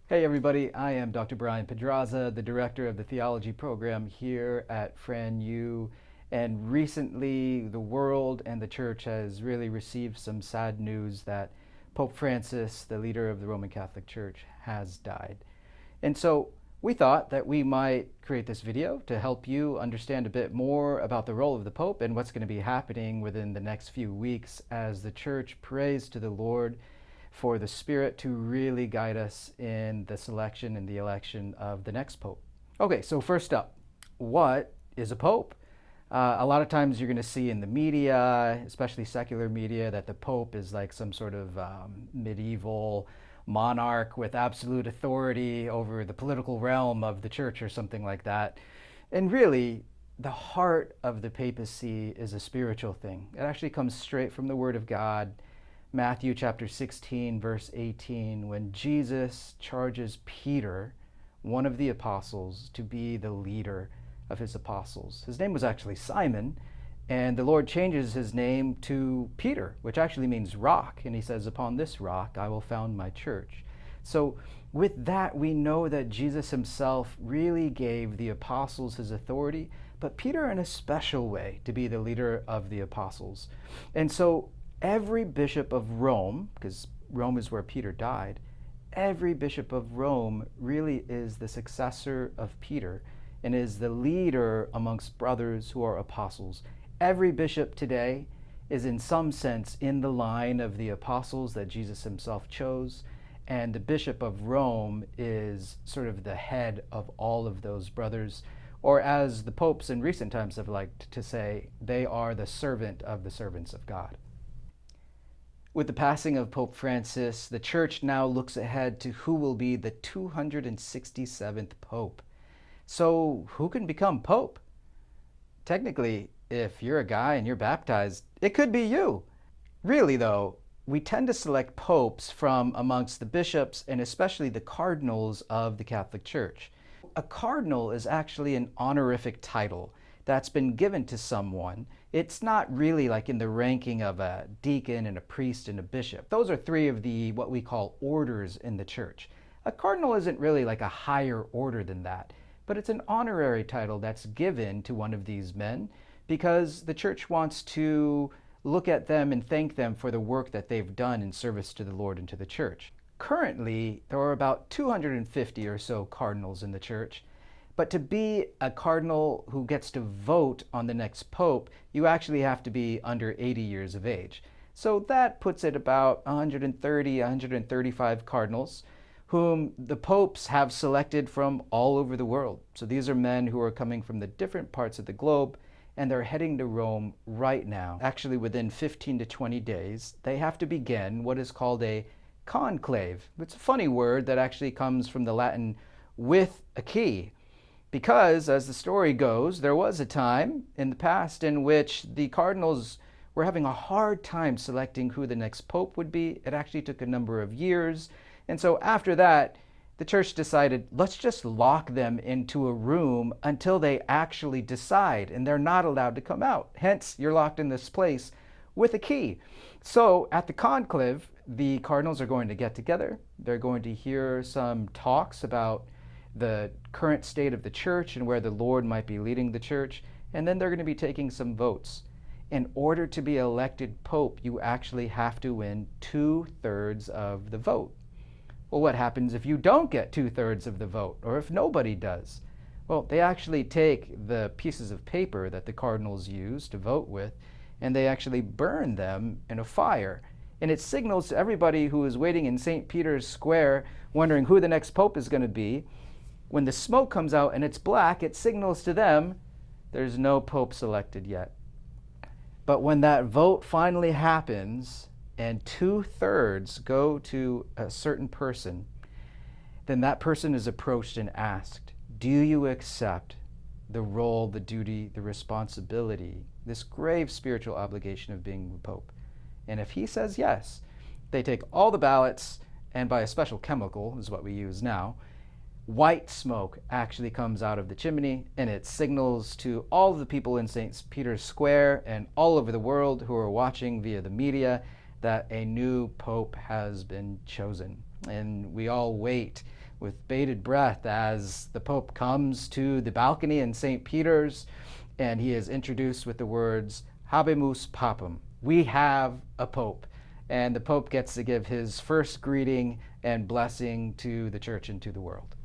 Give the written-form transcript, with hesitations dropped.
Hey everybody, I am Dr. Brian Pedraza, the director of the theology program here at FranU. And recently, the world and the church has really received some sad news that Pope Francis, the leader of the Roman Catholic Church, has died. And so we thought that we might create this video to help you understand a bit more about the role of the Pope and what's going to be happening within the next few weeks as the church prays to the Lord for the Spirit to really guide us in the selection and the election of the next Pope. Okay, so first up, what is a Pope? A lot of times you're going to see in the media, especially secular media, that the Pope is like some sort of medieval monarch with absolute authority over the political realm of the church or something like that. And really, the heart of the papacy is a spiritual thing. It actually comes straight from the Word of God. Matthew chapter 16, verse 18, when Jesus charges Peter, one of the apostles, to be the leader of his apostles. His name was actually Simon, and the Lord changes his name to Peter, which actually means rock. And he says, upon this rock I will found my church. So with that, we know that Jesus himself really gave the apostles his authority, but Peter in a special way to be the leader of the apostles. And so every bishop of Rome, because Rome is where Peter died, every bishop of Rome really is the successor of Peter and is the leader amongst brothers who are apostles. Every bishop today is in some sense in the line of the apostles that Jesus himself chose, and the bishop of Rome is sort of the head of all of those brothers, or as the popes in recent times have liked to say, they are the servant of the servants of God. With the passing of Pope Francis, the Church now looks ahead to who will be the 267th Pope. So who can become Pope? Technically, if you're a guy and you're baptized, it could be you. Really though, we tend to select popes from amongst the bishops and especially the cardinals of the Catholic Church. A cardinal is actually an honorific title that's been given to someone. It's not really like in the ranking of a deacon and a priest and a bishop. Those are three of the what we call orders in the church. A cardinal isn't really like a higher order than that, but it's an honorary title that's given to one of these men because the church wants to look at them and thank them for the work that they've done in service to the Lord and to the church. Currently, there are about 250 or so cardinals in the church. But to be a cardinal who gets to vote on the next pope, you actually have to be under 80 years of age. So that puts it about 130, 135 cardinals whom the popes have selected from all over the world. So these are men who are coming from the different parts of the globe, and they're heading to Rome right now. Actually, within 15 to 20 days, they have to begin what is called a conclave. It's a funny word that actually comes from the Latin with a key. Because, as the story goes, there was a time in the past in which the cardinals were having a hard time selecting who the next pope would be. It actually took a number of years. And so after that, the church decided, let's just lock them into a room until they actually decide, and they're not allowed to come out. Hence, you're locked in this place with a key. So at the conclave, the cardinals are going to get together. They're going to hear some talks about the current state of the church and where the Lord might be leading the church, and then they're going to be taking some votes. In order to be elected pope, you actually have to win 2/3 of the vote. Well, what happens if you don't get 2/3 of the vote, or if nobody does? Well, they actually take the pieces of paper that the cardinals use to vote with, and they actually burn them in a fire. And it signals to everybody who is waiting in St. Peter's Square, wondering who the next pope is going to be. When the smoke comes out and it's black, it signals to them there's no pope selected yet. But when that vote finally happens and 2/3 go to a certain person, then that person is approached and asked, do you accept the role, the duty, the responsibility, this grave spiritual obligation of being the pope? And if he says yes, they take all the ballots, and by a special chemical, is what we use now, white smoke actually comes out of the chimney, and it signals to all of the people in St. Peter's Square and all over the world who are watching via the media that a new pope has been chosen. And we all wait with bated breath as the pope comes to the balcony in St. Peter's, and he is introduced with the words, Habemus Papam. We have a pope. And the pope gets to give his first greeting and blessing to the church and to the world.